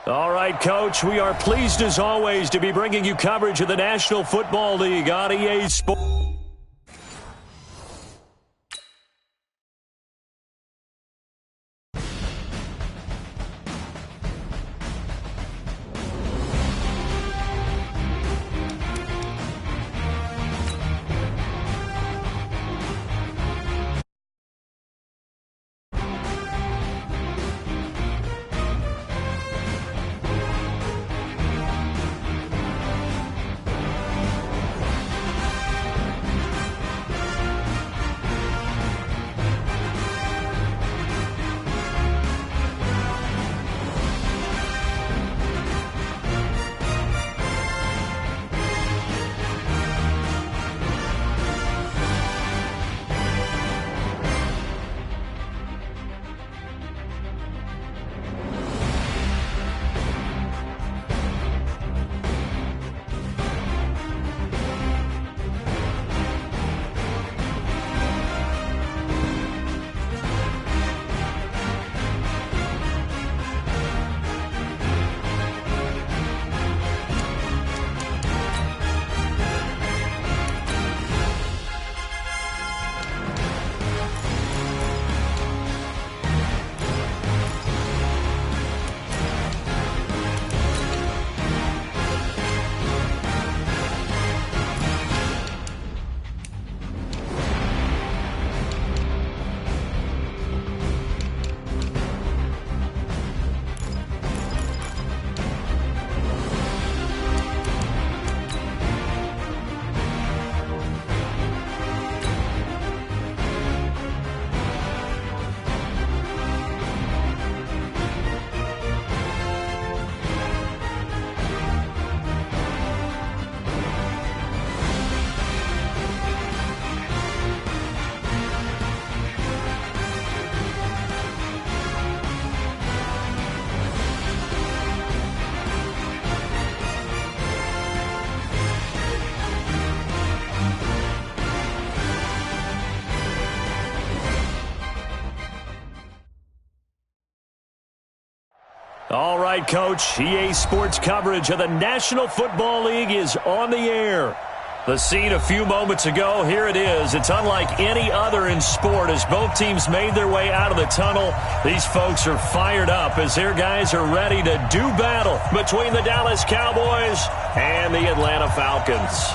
All right, Coach, we are pleased as always to be bringing you coverage of the National Football League on EA Sports. All right, Coach, EA Sports coverage of the National Football League is on the air. The scene a few moments ago, here it is. It's unlike any other in sport as both teams made their way out of the tunnel. These folks are fired up as their guys are ready to do battle between the Dallas Cowboys and the Atlanta Falcons.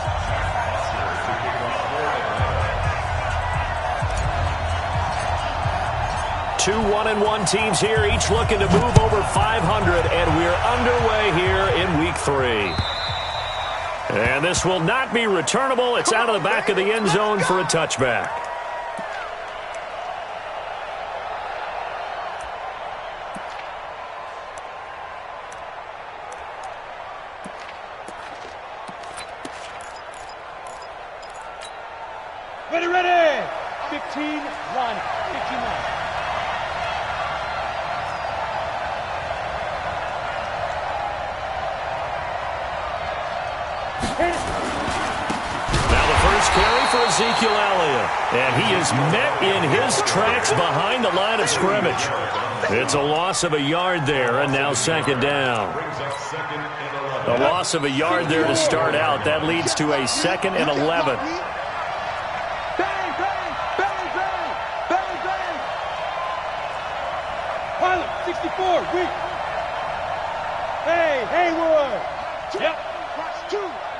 Two 1-1 teams here, each looking to move over 500, and we're underway here in Week 3. And this will not be returnable. It's out of the back of the end zone for a touchback. Ready. 15-1. 15-1. Now the first carry for Ezekiel Elliott. And he is met in his tracks behind the line of scrimmage. It's a loss of a yard there, and now second down. A loss of a yard there to start out. That leads to a 2nd and 11. Bang, bang, bang, bang, bang, bang. Pilot, 64, weak. Hey, Haywood. Yep.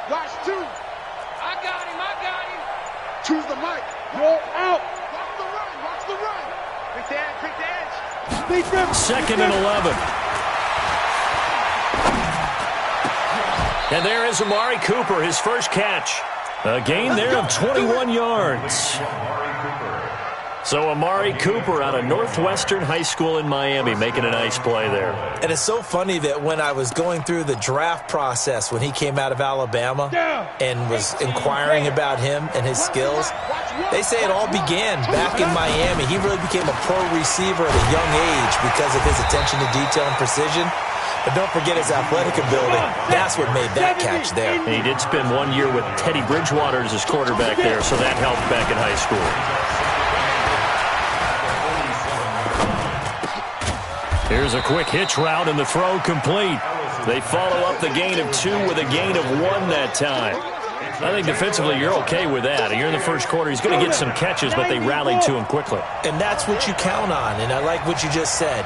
Watch two. I got him. Choose the mic. Roll out. Watch the run. Pick the edge. 2nd and 11. And there is Amari Cooper, his first catch. A gain there of 21 yards. So Amari Cooper out of Northwestern High School in Miami making a nice play there. And it's so funny that when I was going through the draft process when he came out of Alabama and was inquiring about him and his skills, they say it all began back in Miami. He really became a pro receiver at a young age because of his attention to detail and precision. But don't forget his athletic ability. That's what made that catch there. He did spend 1 year with Teddy Bridgewater as his quarterback there, so that helped back in high school. Here's a quick hitch route, and the throw complete. They follow up the gain of 2 with a gain of 1 that time. I think defensively you're okay with that. Here in the first quarter, he's going to get some catches, but they rallied to him quickly. And that's what you count on, and I like what you just said.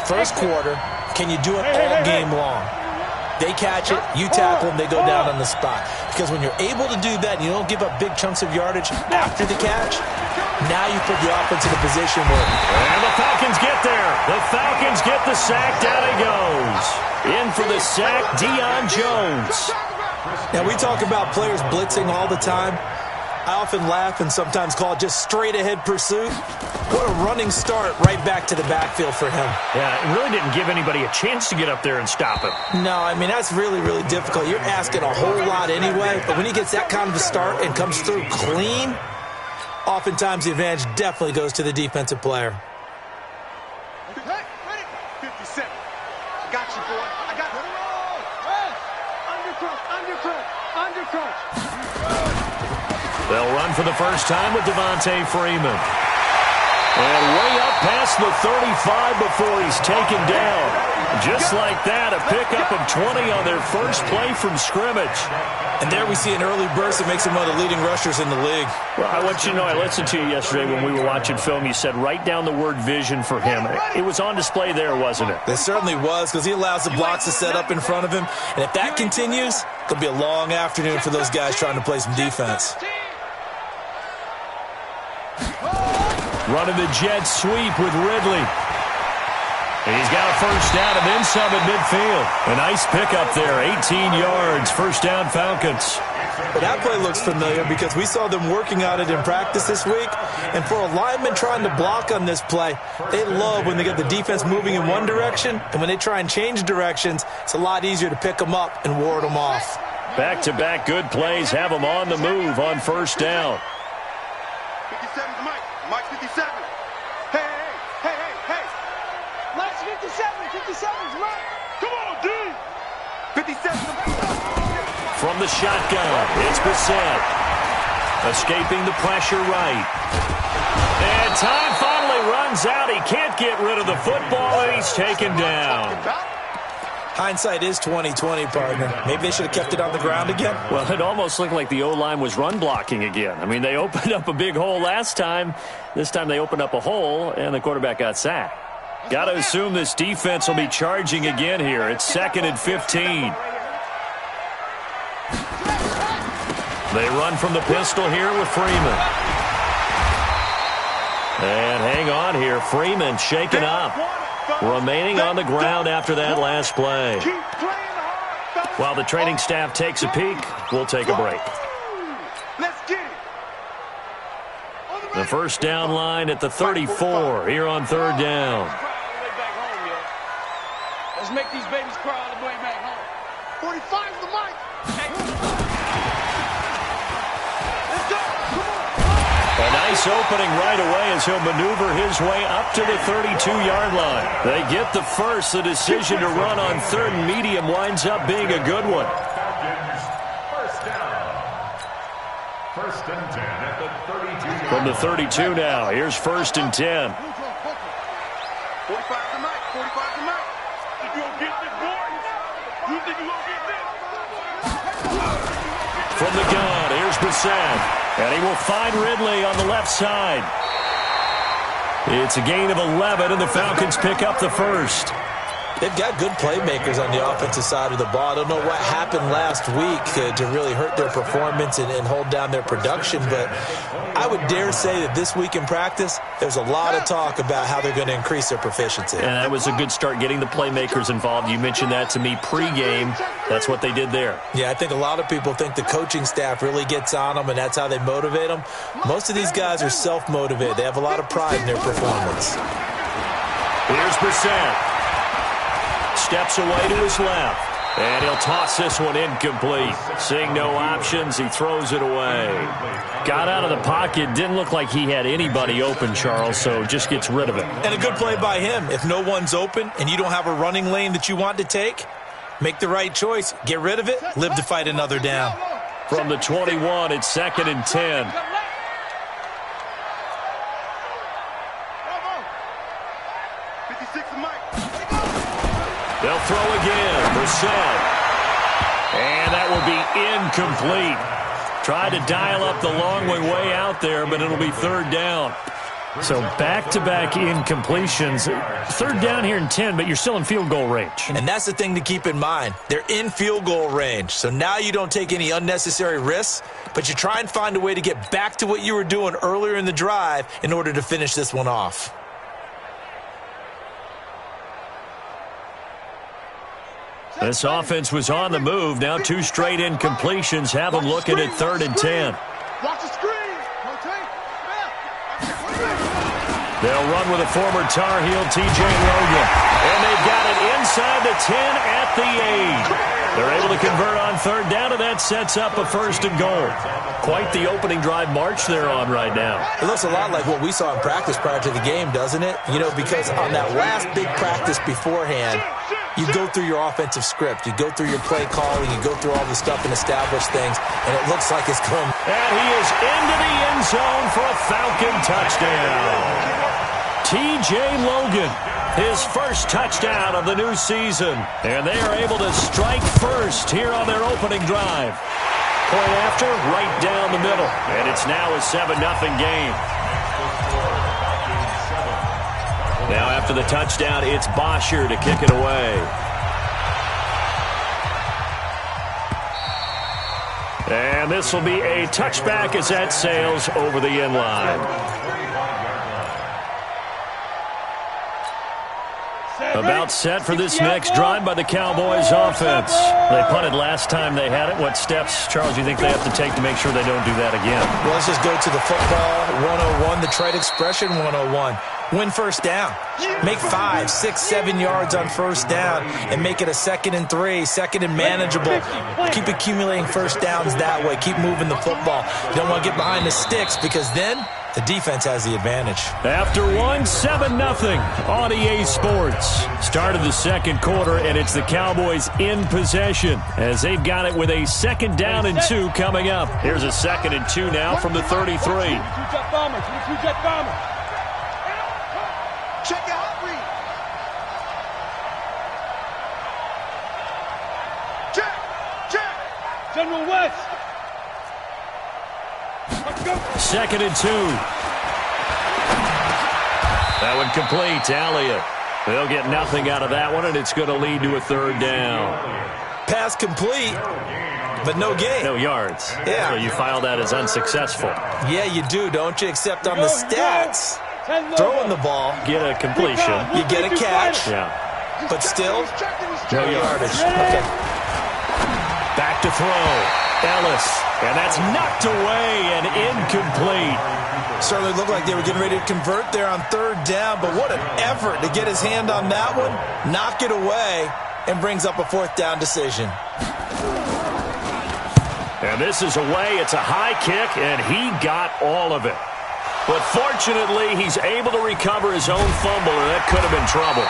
First quarter, can you do it all game long? They catch it, you tackle them, they go down on the spot. Because when you're able to do that and you don't give up big chunks of yardage after the catch, now you put the offense in a position where... And the Falcons get there. The Falcons get the sack. Down he goes. In for the sack, Deion Jones. Now, we talk about players blitzing all the time. I often laugh and sometimes call it just straight-ahead pursuit. What a running start right back to the backfield for him. Yeah, it really didn't give anybody a chance to get up there and stop him. No, I mean, that's really, really difficult. You're asking a whole lot anyway, but when he gets that kind of a start and comes through clean, oftentimes the advantage definitely goes to the defensive player. Hey, ready? 57. I got you, boy. I got you. Undercrunch. They'll run for the first time with Devontae Freeman. And way up past the 35 before he's taken down. Just like that, a pickup of 20 on their first play from scrimmage. And there we see an early burst that makes him one of the leading rushers in the league. Well, I want you to know, I listened to you yesterday when we were watching film. You said write down the word vision for him. It was on display there, wasn't it? It certainly was, because he allows the blocks to set up in front of him. And if that continues, it's going to be a long afternoon for those guys trying to play some defense. Running the jet sweep with Ridley. He's got a first down and then some at midfield. A nice pickup there, 18 yards, first down Falcons. Well, that play looks familiar because we saw them working on it in practice this week. And for a lineman trying to block on this play, they love when they get the defense moving in one direction. And when they try and change directions, it's a lot easier to pick them up and ward them off. Back-to-back good plays have them on the move on first down. 57's Mike. Mike 57. Hey. Mike's 57. 57's Mike. Come on, D. 57's From the shotgun, it's Bissett. Escaping the pressure right. And time finally runs out. He can't get rid of the football, and he's taken down. Hindsight is 20/20, partner. Maybe they should have kept it on the ground again. Well, it almost looked like the O-line was run blocking again. I mean, they opened up a big hole last time. This time they opened up a hole, and the quarterback got sacked. Got to assume this defense will be charging again here. It's 2nd and 15. They run from the pistol here with Freeman. And hang on here. Freeman shaken up. Remaining on the ground after that last play. While the training staff takes a peek, we'll take a break. The first down line at the 34 here on third down. Let's make these babies cry all the way back home. 45's the mic. Let's go. Come on. A nice opening right away as he'll maneuver his way up to the 32-yard line. They get the first. The decision to run on third and medium winds up being a good one. First down. First and 10 at the 32. From the 32 now, here's first and 10. 45's the mic. 45's the mic. You gonna get this, boy? You think you gonna get this? From the gun, here's Bissett. And he will find Ridley on the left side. It's a gain of 11, and the Falcons pick up the first. They've got good playmakers on the offensive side of the ball. I don't know what happened last week to really hurt their performance and hold down their production, but I would dare say that this week in practice, there's a lot of talk about how they're going to increase their proficiency. And that was a good start, getting the playmakers involved. You mentioned that to me pregame. That's what they did there. Yeah, I think a lot of people think the coaching staff really gets on them, and that's how they motivate them. Most of these guys are self-motivated. They have a lot of pride in their performance. Here's Bissett. Steps away to his left. And he'll toss this one incomplete. Seeing no options, he throws it away. Got out of the pocket. Didn't look like he had anybody open, Charles, so just gets rid of it. And a good play by him. If no one's open and you don't have a running lane that you want to take, make the right choice. Get rid of it. Live to fight another down. From the 21, it's 2nd and 10. 56 to Mike. They'll throw again. Brissett. And that will be incomplete. Tried to dial up the long way out there, but it'll be third down. So back-to-back incompletions. Third down here in 10, but you're still in field goal range. And that's the thing to keep in mind. They're in field goal range. So now you don't take any unnecessary risks, but you try and find a way to get back to what you were doing earlier in the drive in order to finish this one off. This offense was on the move. Now 2 straight incompletions have them looking at 3rd and 10. Watch the screen. They'll run with a former Tar Heel, T.J. Logan. And they've got it inside the 10 at the 8. They're able to convert on 3rd down, and that sets up a 1st and goal. Quite the opening drive march they're on right now. It looks a lot like what we saw in practice prior to the game, doesn't it? You know, because on that last big practice beforehand, you go through your offensive script. You go through your play calling. You go through all the stuff and establish things, and it looks like it's going. And he is into the end zone for a Falcon touchdown. T.J. Logan, his first touchdown of the new season. And they are able to strike first here on their opening drive. Point after, right down the middle. And it's now a 7-0 game. Now after the touchdown, it's Bosher to kick it away. And this will be a touchback as that sails over the end line. About set for this next drive by the Cowboys offense. They punted last time they had it. What steps, Charles, you think they have to take to make sure they don't do that again? Well, let's just go to the football 101, the trade expression 101. Win first down. Make 5, 6, 7 yards on first down and make it a 2nd and 3, 2nd and manageable. Keep accumulating first downs that way. Keep moving the football. You don't want to get behind the sticks because then the defense has the advantage. After 7-0 on EA Sports. Start of the second quarter, and it's the Cowboys in possession as they've got it with a 2nd down and 2 coming up. Here's a 2nd and 2 now from the 33. Check your hot read. Check. General West. Let's go. 2nd and 2. That one complete. Elliott. They'll get nothing out of that one, and it's going to lead to a 3rd down. Pass complete, but no gain. No yards. Yeah. So you file that as unsuccessful. Yeah, you do, don't you? Except on the stats, throwing the ball, Get a completion. you get a catch, Yeah. but still, No no yardage. yardage. Okay. Back to throw. Ellis. And that's knocked away and incomplete. Certainly looked like they were getting ready to convert there on 3rd down, but what an effort to get his hand on that one, knock it away, and brings up a 4th down decision. And this is away. It's a high kick, and he got all of it. But fortunately, he's able to recover his own fumble, and that could have been trouble.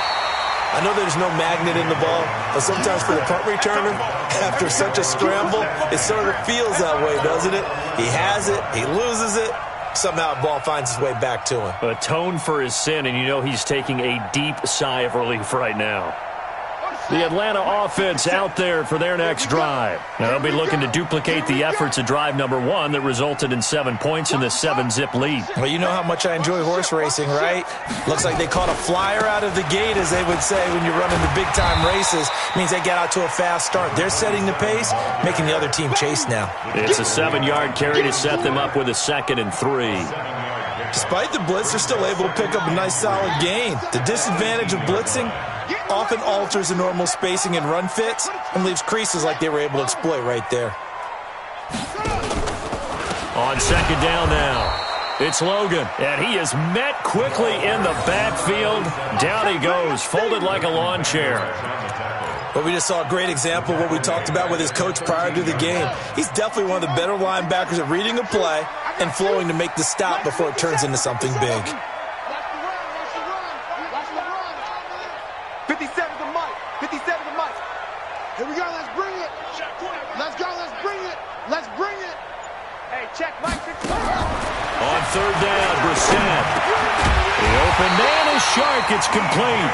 I know there's no magnet in the ball, but sometimes for the punt returner, after such a scramble, it sort of feels that way, doesn't it? He has it, he loses it, somehow the ball finds its way back to him. Atone for his sin, and you know he's taking a deep sigh of relief right now. The Atlanta offense out there for their next drive. Now they'll be looking to duplicate the efforts of drive number 1 that resulted in 7 points in the 7-zip lead. Well, you know how much I enjoy horse racing, right? Looks like they caught a flyer out of the gate, as they would say when you're running the big-time races. Means they get out to a fast start. They're setting the pace, making the other team chase now. It's a 7-yard carry to set them up with a 2nd and 3. Despite the blitz, they're still able to pick up a nice, solid gain. The disadvantage of blitzing often alters the normal spacing and run fits and leaves creases like they were able to exploit right there. On 2nd down now, it's Logan, and he is met quickly in the backfield. Down he goes, folded like a lawn chair. But we just saw a great example of what we talked about with his coach prior to the game. He's definitely one of the better linebackers at reading a play and flowing to make the stop before it turns into something big. 57 to Mike. 57 to Mike. Here we go. Let's bring it. Let's go. Let's bring it. Let's bring it. Hey, check Mike. On 3rd down, Brissett. The open man is Shark. It's complete.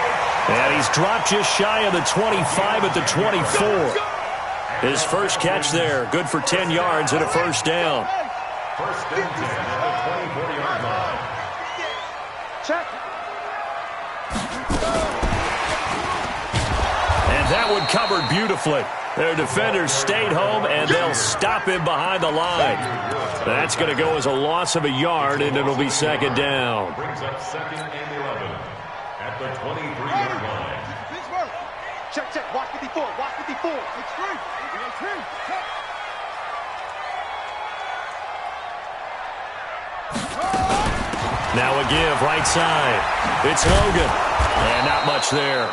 And he's dropped just shy of the 25 at the 24. His first catch there. Good for 10 yards and a first down. First and 10 at the 24-yard line. Check. And that one covered beautifully. Their defenders stayed home, and they'll stop him behind the line. That's going to go as a loss of a yard, and it'll be second down. Brings up second and 11 at the 23-yard line. Check, check. Watch 54. Watch 54. It's free. It's free. Check. Now a give, right side. It's Logan. And not much there.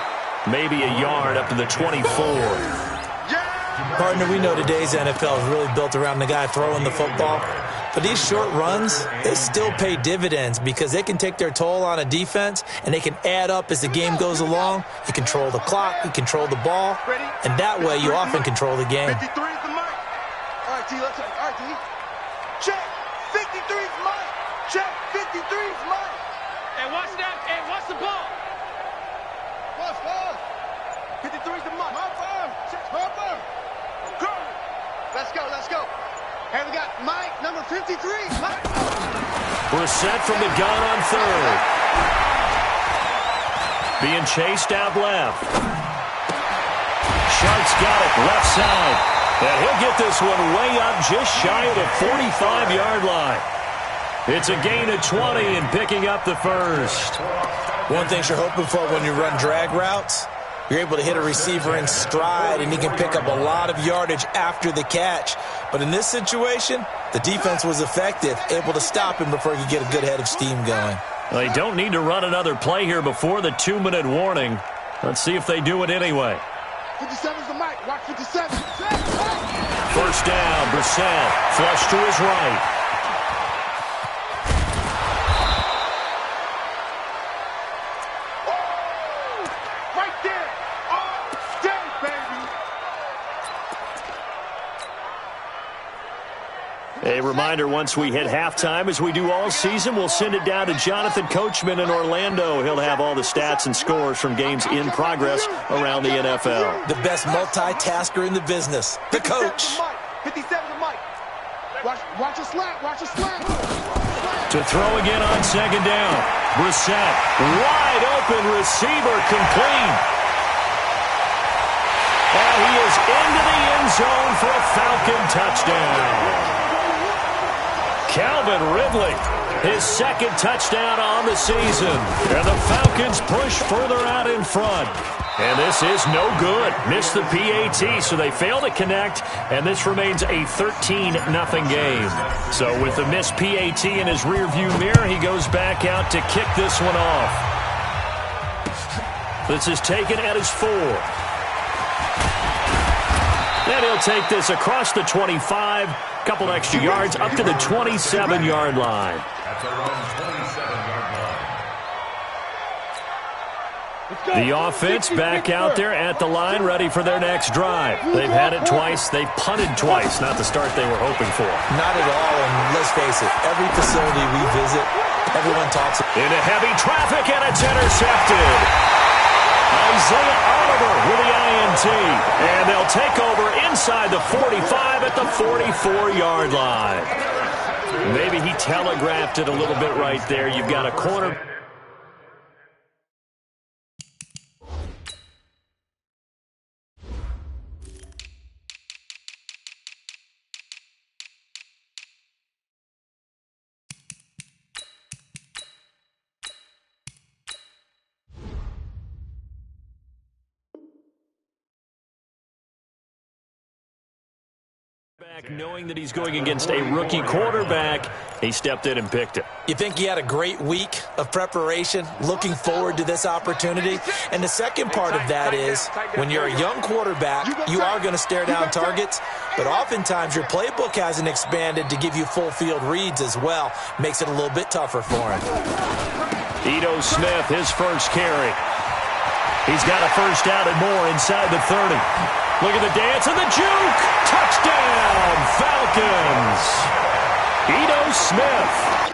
Maybe a yard up to the 24. Partner, we know today's NFL is really built around the guy throwing the football. But these short runs, they still pay dividends because they can take their toll on a defense, and they can add up as the game goes along. You control the clock, you control the ball, and that way you often control the game. 53 is the mic. All right, T, let's check. All right, T. Check. 53 is mine. Check. 53 is mine. Hey, watch that. Hey, watch the ball. Watch, watch. 53 is the mic. My firm. Check. My firm. Go. Let's go, let's go. Hey, we got Mike, number 53. Mike. Brissett from the gun on third. Being chased out left. Shark's got it left side. And he'll get this one way up just shy of the 45-yard line. It's a gain of 20 and picking up the first. One thing you're hoping for when you run drag routes, you're able to hit a receiver in stride, and he can pick up a lot of yardage after the catch. But in this situation, the defense was effective, able to stop him before he could get a good head of steam going. They don't need to run another play here before the 2-minute warning. Let's see if they do it anyway. 57 is the mic. Watch 57. First down, Brissett. Flush to his right. A reminder, once we hit halftime, as we do all season, we'll send it down to Jonathan Coachman in Orlando. He'll have all the stats and scores from games in progress around the NFL. The best multitasker in the business, the coach. 57 the mic. Watch a slant. Watch a slant. To throw again on second down. Brissett, wide open receiver, complete. And he is into the end zone for a Falcon touchdown. Calvin Ridley, his second touchdown on the season. And the Falcons push further out in front. And this is no good. Missed the PAT, so they fail to connect, and this remains a 13-0 game. So with the missed PAT in his rearview mirror, he goes back out to kick this one off. This is taken at his 4. And he'll take this across the 25, couple extra yards up to the 27-yard line. That's around 27-yard line. The offense back out there at the line, ready for their next drive. They've had it twice. They've punted twice. Not the start they were hoping for. Not at all, and let's face it, every facility we visit, everyone talks. Into heavy traffic, and it's intercepted. Isaiah Oliver with the INT. And they'll take over inside the 45 at the 44-yard line. Maybe he telegraphed it a little bit right there. You've got a corner. Knowing that he's going against a rookie quarterback, he stepped in and picked it. You think he had a great week of preparation, looking forward to this opportunity? And the second part of that is, when you're a young quarterback, you are going to stare down targets, but oftentimes your playbook hasn't expanded to give you full field reads as well. Makes it a little bit tougher for him. Ito Smith, his first carry. He's got a first down and more inside the 30. Look at the dance and the juke. Touchdown, Falcons. Ito Smith.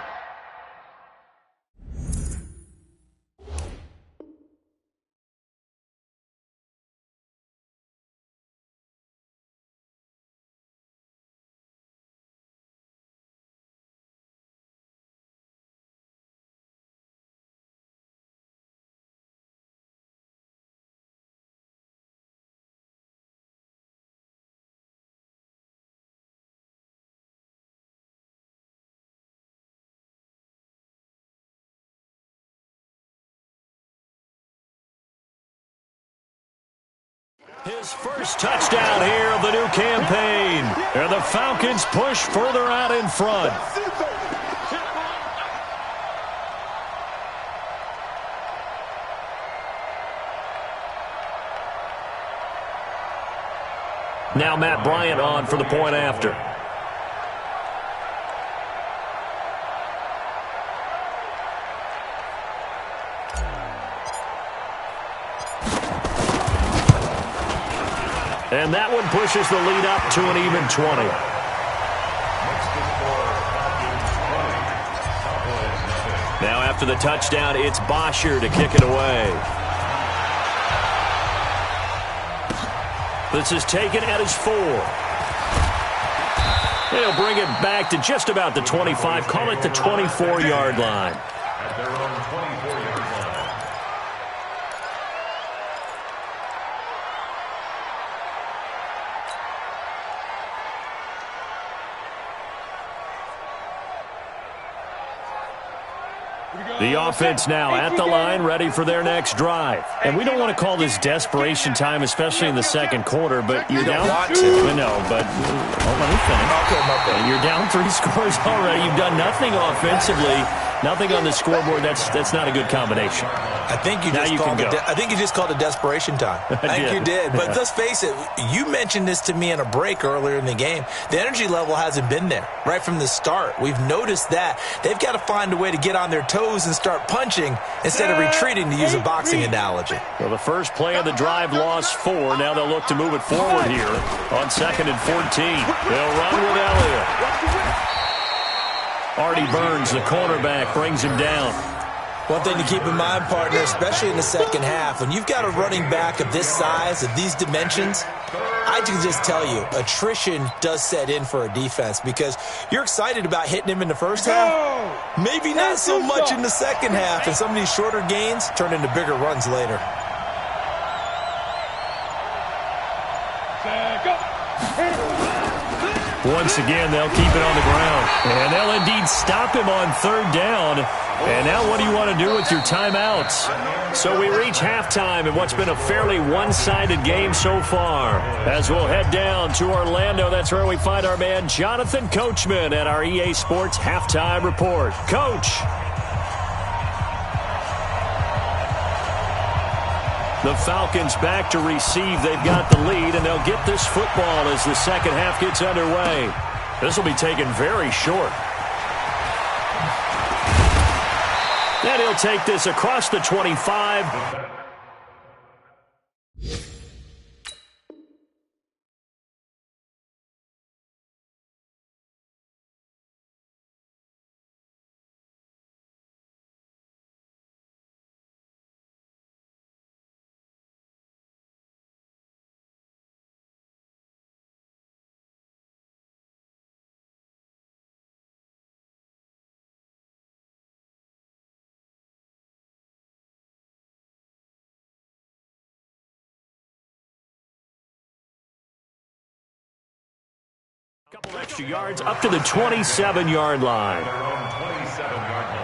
His first touchdown here of the new campaign. And the Falcons push further out in front. Now Matt Bryant on for the point after. And that one pushes the lead up to an even 20. Now after the touchdown, it's Bosher to kick it away. This is taken at his 4. They'll bring it back to just about the 25. Call it the 24-yard line. At their own 24-yard line. The offense now at the line, ready for their next drive. And we don't want to call this desperation time, especially in the second quarter, but you're down. No, but let me finish. Okay, my bad. You're down 3 scores already. You've done nothing offensively, nothing on the scoreboard. That's not a good combination. I think you just called it desperation time. I think you did. But let's face it, you mentioned this to me in a break earlier in the game. The energy level hasn't been there right from the start. We've noticed that. They've got to find a way to get on their toes and start punching instead of retreating, to use a boxing analogy. Well, the first play of the drive lost 4. Now they'll look to move it forward here on 2nd and 14. They'll run with Elliott. Artie Burns, the cornerback, brings him down. One thing to keep in mind, partner, especially in the second half, when you've got a running back of this size, of these dimensions, I can just tell you, attrition does set in for a defense because you're excited about hitting him in the first half. Maybe not so much in the second half, and some of these shorter gains turn into bigger runs later. Once again, they'll keep it on the ground. And they'll indeed stop him on 3rd down. And now what do you want to do with your timeouts? So we reach halftime in what's been a fairly one-sided game so far. As we'll head down to Orlando, that's where we find our man Jonathan Coachman at our EA Sports Halftime Report. Coach. The Falcons back to receive. They've got the lead, and they'll get this football as the second half gets underway. This will be taken very short. And he'll take this across the 25. Couple extra yards up to the 27-yard line. Their own 27-yard line.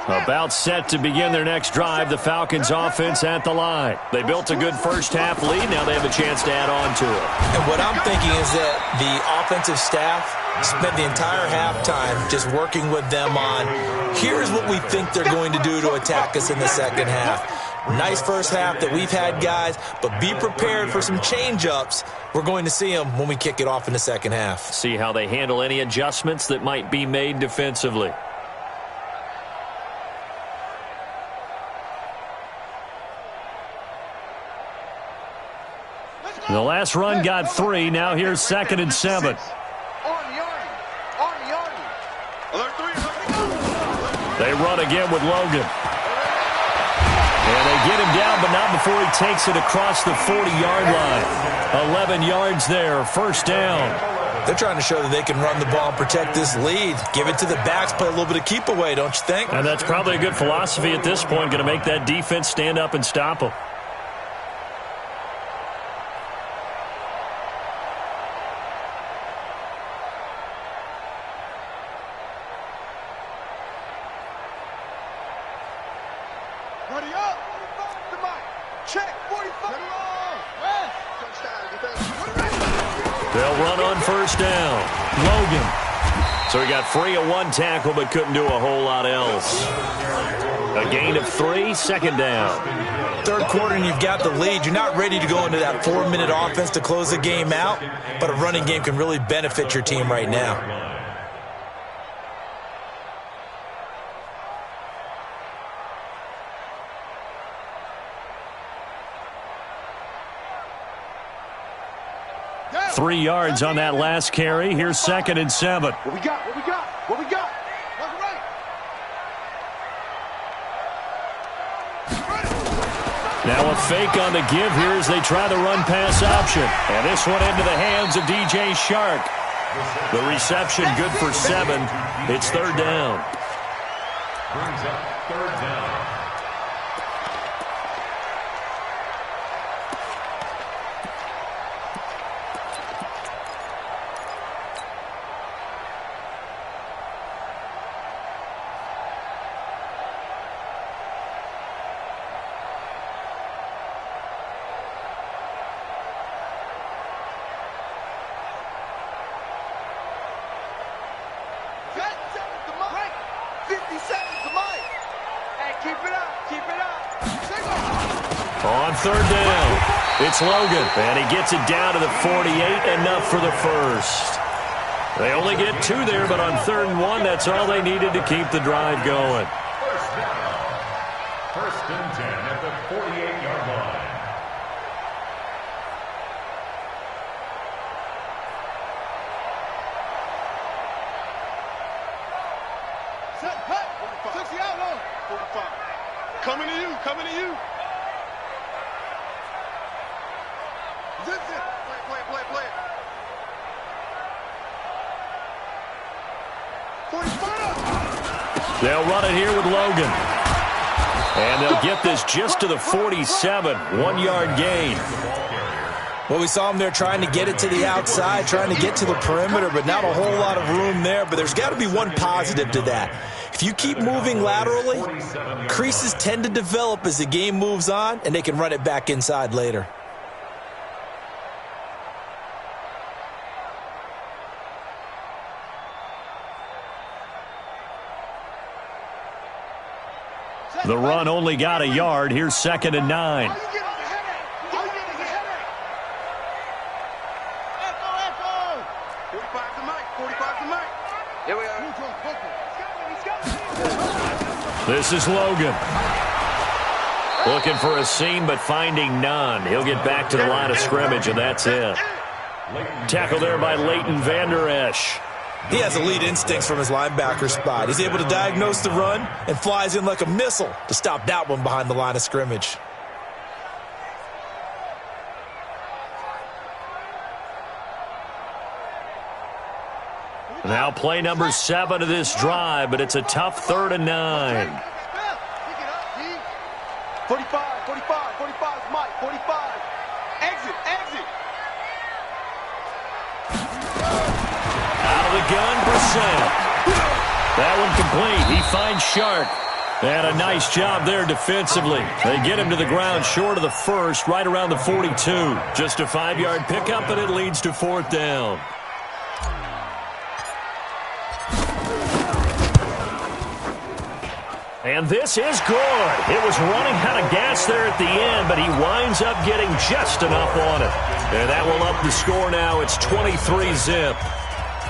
About set to begin their next drive, the Falcons offense at the line. They built a good first half lead. Now they have a chance to add on to it. And what I'm thinking is that the offensive staff spent the entire halftime just working with them on, here's what we think they're going to do to attack us in the second half. Nice first half that we've had, guys, but be prepared for some change-ups. We're going to see them when we kick it off in the second half. See how they handle any adjustments that might be made defensively. The last run got 3. Now here's 2nd and 7. They run again with Logan. And they get him down, but not before he takes it across the 40-yard line. 11 yards there, first down. They're trying to show that they can run the ball and protect this lead. Give it to the backs, play a little bit of keep away, don't you think? And that's probably a good philosophy at this point, going to make that defense stand up and stop them. Ready up. The mic. Check. 45. They'll run on first down. Logan. So he got free of one tackle but couldn't do a whole lot else. A gain of 3, second down. Third quarter and you've got the lead. You're not ready to go into that 4-minute offense to close the game out, but a running game can really benefit your team right now. Yeah. 3 yards on that last carry. Here's 2nd and 7. What we got? What we got? What we got? Left, right. Now a fake on the give here as they try the run-pass option. And this one into the hands of DJ Shark. The reception good for 7. It's 3rd down. Brings up 3rd down. On 3rd down, it's Logan, and he gets it down to the 48, enough for the first. They only get 2 there, but on 3rd and 1, that's all they needed to keep the drive going. First down. 1st and 10 at the 48-yard line. Set, pat. 60 out, on. 45. Coming to you, coming to you. Zip, zip. Play it. 45. They'll run it here with Logan. And they'll get this just to the 47, 1-yard gain. Well, we saw them there trying to get it to the outside, trying to get to the perimeter, but not a whole lot of room there. But there's got to be one positive to that. If you keep moving laterally, creases tend to develop as the game moves on, and they can run it back inside later. The run only got a yard. Here's 2nd and 9. How you getting a headache? 45 to Mike. 45 to Mike. Here we are. This is Logan. Looking for a seam, but finding none. He'll get back to the line of scrimmage, and that's it. Tackle there by Leighton Vander Esch. He has elite instincts from his linebacker spot. He's able to diagnose the run and flies in like a missile to stop that one behind the line of scrimmage. Now play number 7 of this drive, but it's a tough 3rd and 9. 45, 45, Mike, 45. Exit. Out of the gun, Brissett. That one complete. He finds Shark. And a nice job there defensively. They get him to the ground short of the first, right around the 42. Just a 5-yard pickup, and it leads to 4th down. And this is good. It was running out of gas there at the end, but he winds up getting just enough on it. And that will up the score now. It's 23-zip.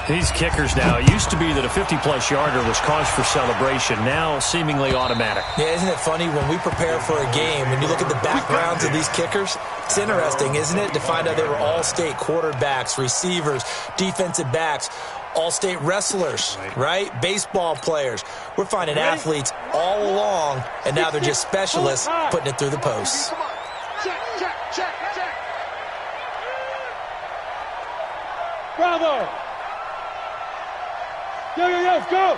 These kickers now, it used to be that a 50-plus yarder was cause for celebration. Now seemingly automatic. Yeah, isn't it funny when we prepare for a game, when you look at the backgrounds of these kickers, it's interesting, isn't it, to find out they were all-state quarterbacks, receivers, defensive backs, all-state wrestlers, right? Baseball players. We're finding athletes all along, and now they're just specialists putting it through the posts. Bravo. Go!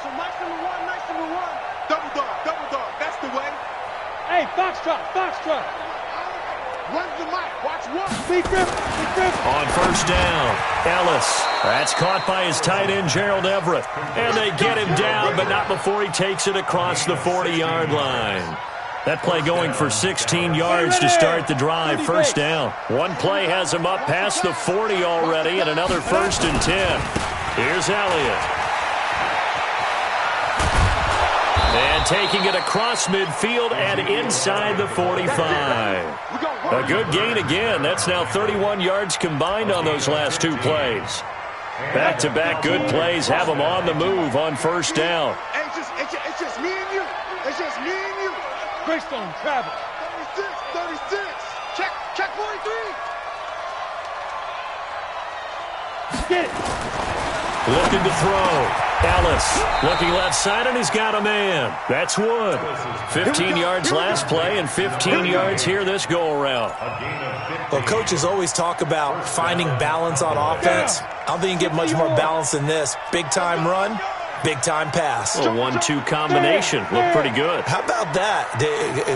So nice number one. Double dog, that's the way. Hey, foxtrot. Runs the mic, watch one. Big grip. On first down, Ellis. That's caught by his tight end, Gerald Everett. And they get him down, but not before he takes it across the 40-yard line. That play going for 16 yards to start the drive. First down. One play has him up past the 40 already, and another 1st and 10. Here's Elliott. And taking it across midfield and inside the 45. A good gain again. That's now 31 yards combined on those last 2 plays. Back-to-back good plays have them on the move on first down. It's just me and you. Greystone, Travis. 36. Check 43. Get it. Looking to throw. Ellis looking left side, and he's got a man. That's Wood. 15 yards last play and 15 yards here this go-around. Well, coaches always talk about finding balance on offense. I don't think you get much more balance than this. Big-time run, big-time pass. A 1-2 combination. Looked pretty good. How about that?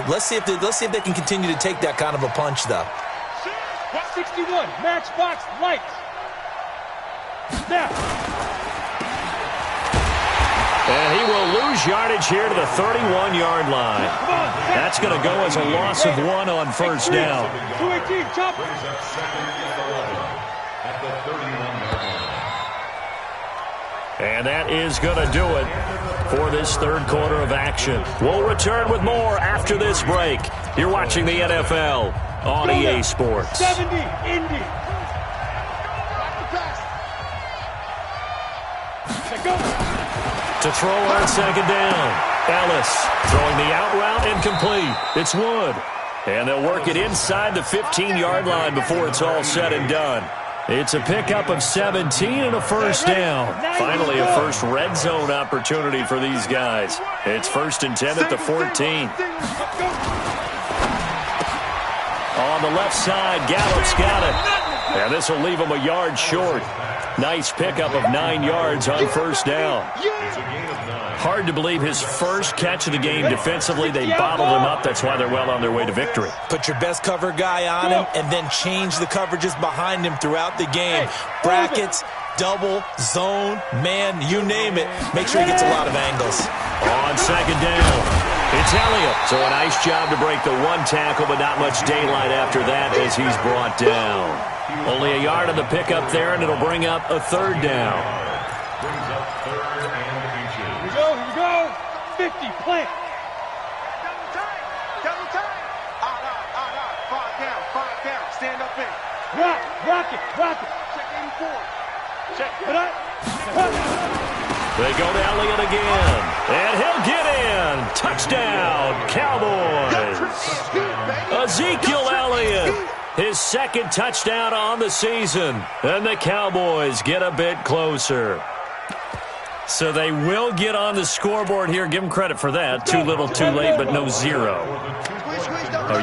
Let's see if they can continue to take that kind of a punch, though. 61, matchbox lights. Now. And he will lose yardage here to the 31-yard line. That's going to go as a loss of 1 on first down. 218, chop. And that is going to do it for this third quarter of action. We'll return with more after this break. You're watching the NFL on EA Sports. 70, Indy. To throw on second down. Ellis throwing the out route incomplete. It's Wood. And they'll work it inside the 15-yard line before it's all said and done. It's a pickup of 17 and a first down. Finally a first red zone opportunity for these guys. It's 1st and 10 at the 14. On the left side, Gallup's got it. And this will leave him a yard short. Nice pickup of 9 yards on first down. Hard to believe his first catch of the game defensively. They bottled him up. That's why they're well on their way to victory. Put your best cover guy on him and then change the coverages behind him throughout the game. Brackets, double, zone, man, you name it. Make sure he gets a lot of angles. On second down, it's Elliott. So a nice job to break the 1 tackle, but not much daylight after that as he's brought down. Only a yard on the pickup there, and it'll bring up a 3rd down. Here we go. 50, plant. Double time. Five down. Stand up in. Rock it. Check 84. Check. They go to Elliott again, and he'll get in. Touchdown, Cowboys. Ezekiel Elliott, his 2nd touchdown on the season, and the Cowboys get a bit closer. So they will get on the scoreboard here. Give them credit for that. Too little, too late, but no 0. Oh,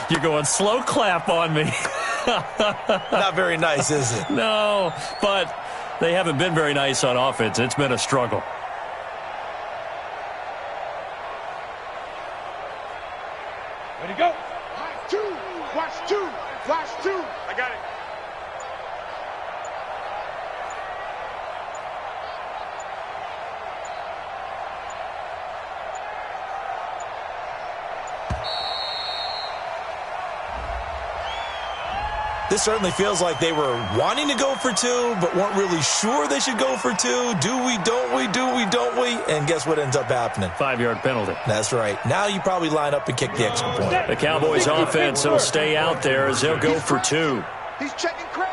you're going slow clap on me. Not very nice, is it? No, but they haven't been very nice on offense. It's been a struggle. Ready to go. Watch two. I got it. This certainly feels like they were wanting to go for 2, but weren't really sure they should go for 2. Do we, don't we? And guess what ends up happening? 5-yard penalty. That's right. Now you probably line up and kick the extra point. The Cowboys offense will stay out there as they'll go for 2. He's checking crab.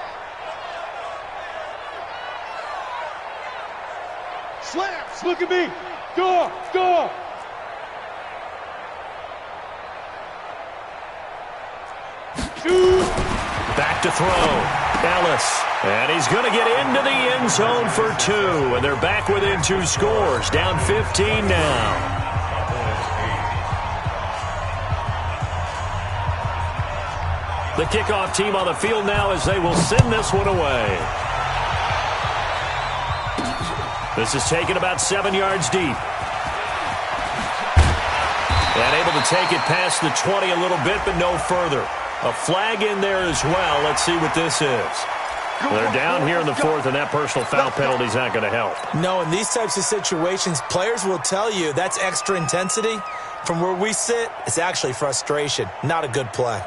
Slams. Look at me. Go. Shoot. Back to throw. Ellis. And he's going to get into the end zone for 2. And they're back within 2 scores. Down 15 now. The kickoff team on the field now as they will send this one away. This is taken about 7 yards deep. And able to take it past the 20 a little bit, but no further. A flag in there as well. Let's see what this is. They're down here in the fourth, and that personal foul penalty is not going to help. No, in these types of situations, players will tell you that's extra intensity. From where we sit, it's actually frustration. Not a good play.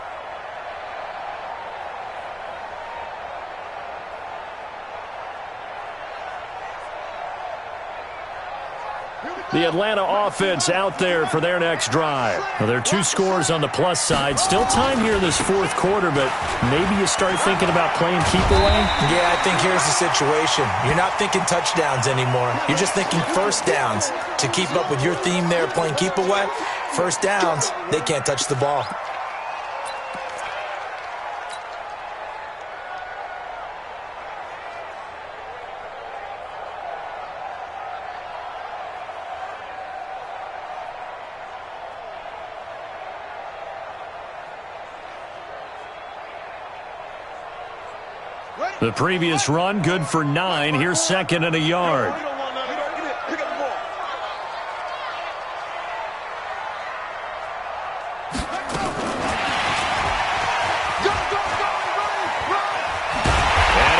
The Atlanta offense out there for their next drive. Well, there are 2 scores on the plus side. Still time here in this fourth quarter, but maybe you start thinking about playing keep away? Yeah, I think here's the situation. You're not thinking touchdowns anymore. You're just thinking first downs. To keep up with your theme there, playing keep away, first downs, they can't touch the ball. The previous run, good for 9. Here's second and a yard. And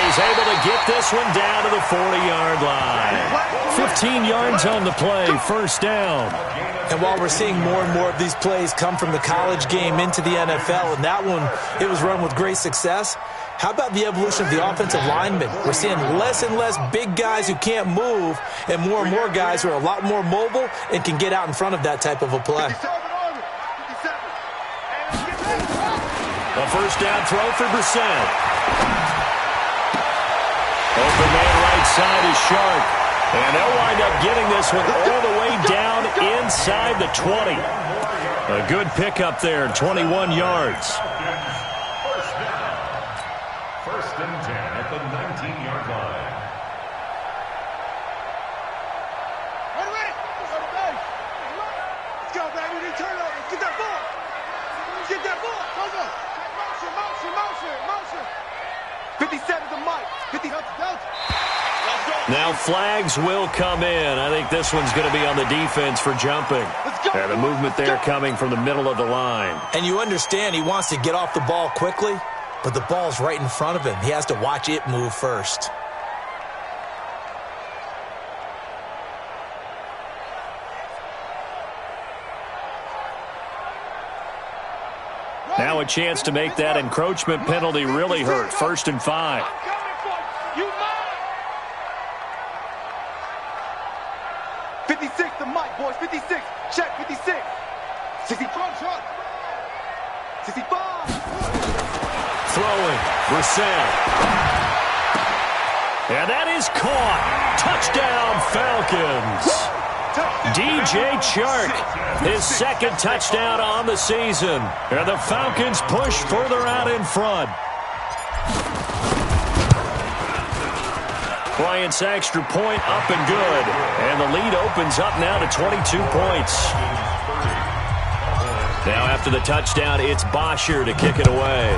he's able to get this one down to the 40-yard line. 15 yards on the play, first down. And while we're seeing more and more of these plays come from the college game into the NFL, and that one, it was run with great success, how about the evolution of the offensive linemen? We're seeing less and less big guys who can't move and more guys who are a lot more mobile and can get out in front of that type of a play. A first down throw for Brissett. Open man right side is Shark. And they'll wind up getting this one all the way down inside the 20. A good pickup there, 21 yards. First and 10 at the 19-yard line. Let's go, baby. We turn over. Let's get that ball. Let's get that ball. Go. Motion. 57 to Mike. 50 Delta. Now flags will come in. I think this one's going to be on the defense for jumping. And the movement there coming from the middle of the line. And you understand he wants to get off the ball quickly, but the ball's right in front of him. He has to watch it move first. Now a chance to make that encroachment penalty really hurt. First and 5. 56 to Mike, boys. 56. Check, 56. 65 shot. 65. Throwing. Brissett. And that is caught. Touchdown, Falcons. DJ Chark, his second touchdown on the season. And the Falcons push further out in front. Bryant's extra point up and good. And the lead opens up now to 22 points. Now after the touchdown, it's Bosher to kick it away.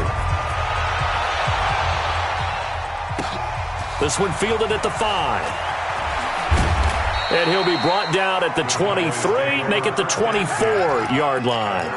This one fielded at the 5. And he'll be brought down at the 23, make it the 24-yard line.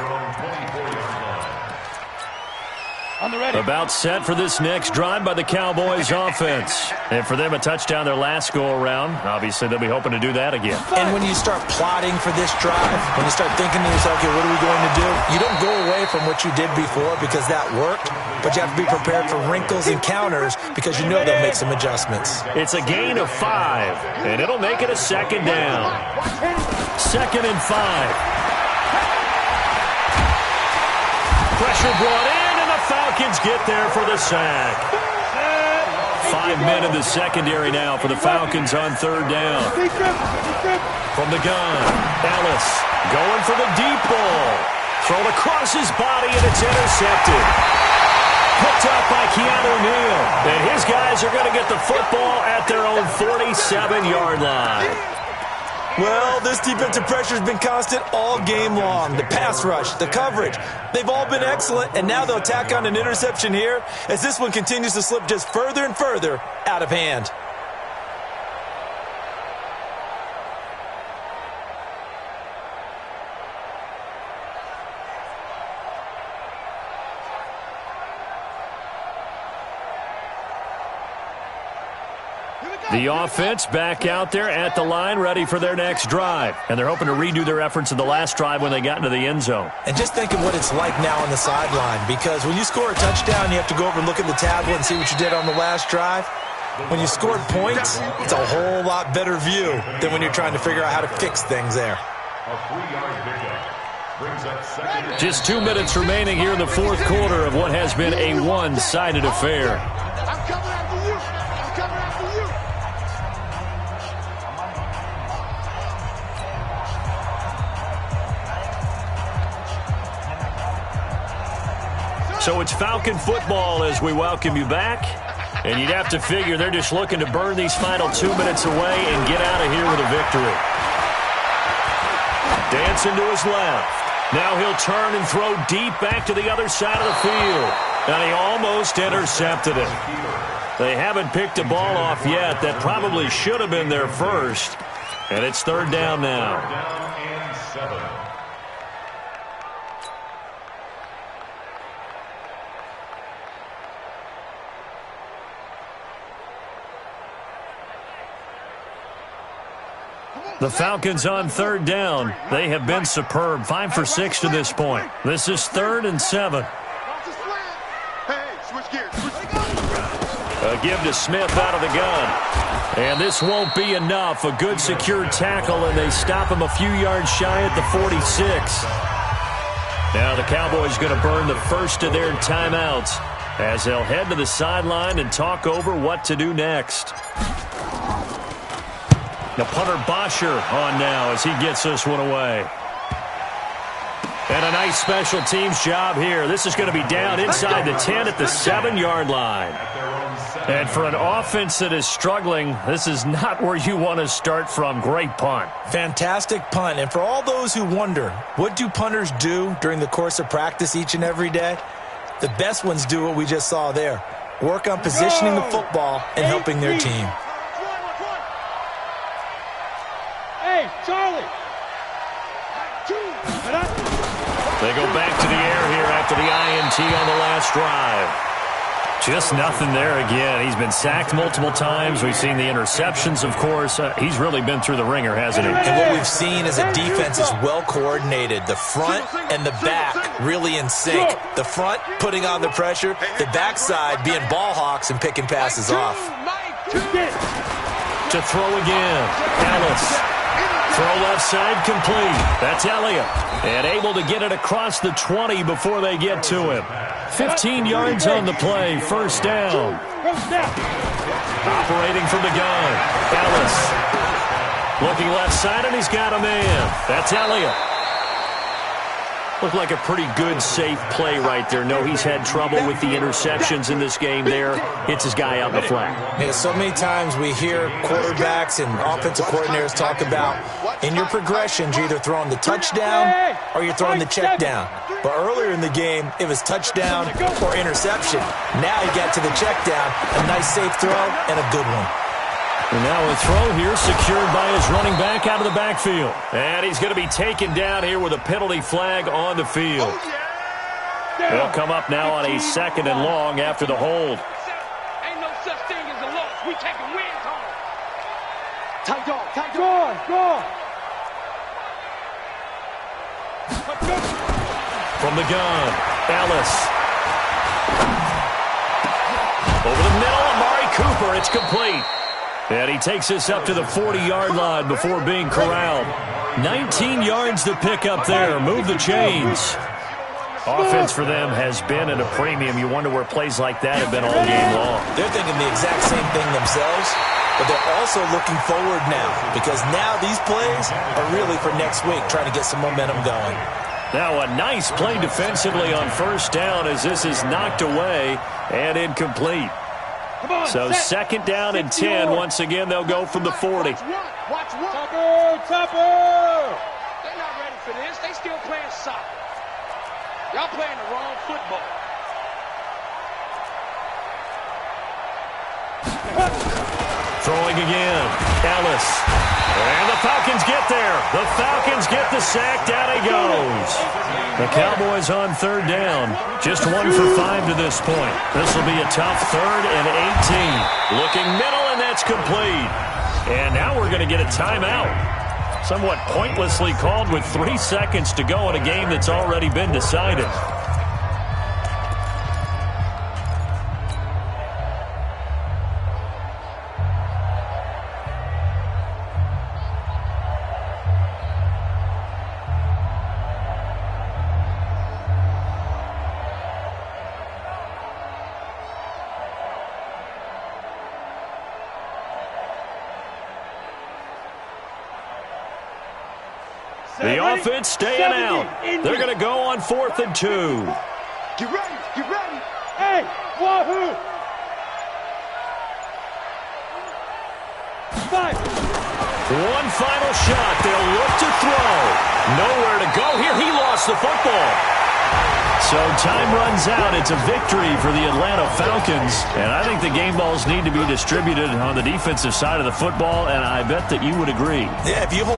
About set for this next drive by the Cowboys offense. And for them, a touchdown their last go-around. Obviously, they'll be hoping to do that again. And when you start plotting for this drive, when you start thinking to yourself, okay, what are we going to do? You don't go away from what you did before because that worked, but you have to be prepared for wrinkles and counters because you know they'll make some adjustments. It's a gain of 5, and it'll make it a second down. Second and 5. Pressure brought in. Falcons get there for the sack. 5 men in the secondary now for the Falcons on third down. From the gun, Ellis going for the deep ball. Thrown across his body, and it's intercepted. Picked up by Keanu Neal. And his guys are going to get the football at their own 47-yard line. Well, this defensive pressure has been constant all game long. The pass rush, the coverage, they've all been excellent, and now they'll tack on an interception here as this one continues to slip just further and further out of hand. The offense back out there at the line, ready for their next drive. And they're hoping to redo their efforts in the last drive when they got into the end zone. And just think of what it's like now on the sideline, because when you score a touchdown, you have to go over and look at the tablet and see what you did on the last drive. When you scored points, it's a whole lot better view than when you're trying to figure out how to fix things there. A 3-yard pickup brings up second. Just 2 minutes remaining here in the fourth quarter of what has been a one-sided affair. I'm coming after you. I'm coming after you. So it's Falcon football as we welcome you back. And you'd have to figure they're just looking to burn these final 2 minutes away and get out of here with a victory. Dancing to his left. Now he'll turn and throw deep back to the other side of the field. And he almost intercepted it. They haven't picked a ball off yet. That probably should have been their first. And it's third down now. Down and 7. The Falcons on third down. They have been superb. 5 for 6 to this point. This is 3rd and 7. Hey, switch gears. A give to Smith out of the gun. And this won't be enough. A good secure tackle, and they stop him a few yards shy at the 46. Now the Cowboys going to burn the first of their timeouts as they'll head to the sideline and talk over what to do next. The punter Bosher on now as he gets this one away. And a nice special teams job here. This is going to be down inside the 10 at the 7-yard line. And for an offense that is struggling, this is not where you want to start from. Great punt. Fantastic punt. And for all those who wonder, what do punters do during the course of practice each and every day? The best ones do what we just saw there. Work on positioning the football and helping their team. Hey, Charlie. They go back to the air here after the INT on the last drive. Just nothing there again. He's been sacked multiple times. We've seen the interceptions, of course. He's really been through the ringer, hasn't he? And what we've seen is a defense is well coordinated. The front and the back really in sync. The front putting on the pressure. The backside being ball hawks and picking passes off. To throw again. Ellis. Throw left side complete. That's Elliott. And able to get it across the 20 before they get to him. 15 yards on the play. First down. Operating from the gun. Ellis. Looking left side, and he's got a man. That's Elliott. Looked like a pretty good, safe play right there. No, he's had trouble with the interceptions in this game there. Hits his guy out in the flat. Yeah, so many times we hear quarterbacks and offensive coordinators talk about in your progressions, you're either throwing the touchdown or you're throwing the check down. But earlier in the game, it was touchdown or interception. Now he got to the check down, a nice safe throw and a good one. And now a throw here secured by his running back out of the backfield. And he's going to be taken down here with a penalty flag on the field. They'll come up now on a 2nd and long after the hold. Ain't no such thing as a loss. We taking wins home. Tight dog, tight dog. Go. From the gun, Ellis. Over the middle, Amari Cooper. It's complete. And he takes this up to the 40-yard line before being corralled. 19 yards to pick up there. Move the chains. Offense for them has been at a premium. You wonder where plays like that have been all game long. They're thinking the exact same thing themselves, but they're also looking forward now because now these plays are really for next week, trying to get some momentum going. Now a nice play defensively on first down as this is knocked away and incomplete. So 2nd down and 10. Once again, they'll go from the 40. Watch one. Topper. They're not ready for this. They still playing soccer. Y'all playing the wrong football. Throwing again. Ellis. And the Falcons get there. The Falcons get the sack. Down he goes. The Cowboys on third down. Just 1 for 5 to this point. This will be a tough 3rd and 18. Looking middle, and that's complete. And now we're going to get a timeout. Somewhat pointlessly called with 3 seconds to go in a game that's already been decided. The offense staying out. They're going to go on 4th and 2. Get ready, get ready. Hey, wahoo! Five. One final shot. They'll look to throw. Nowhere to go here. He lost the football. So time runs out. It's a victory for the Atlanta Falcons. And I think the game balls need to be distributed on the defensive side of the football, and I bet that you would agree. Yeah, if you hold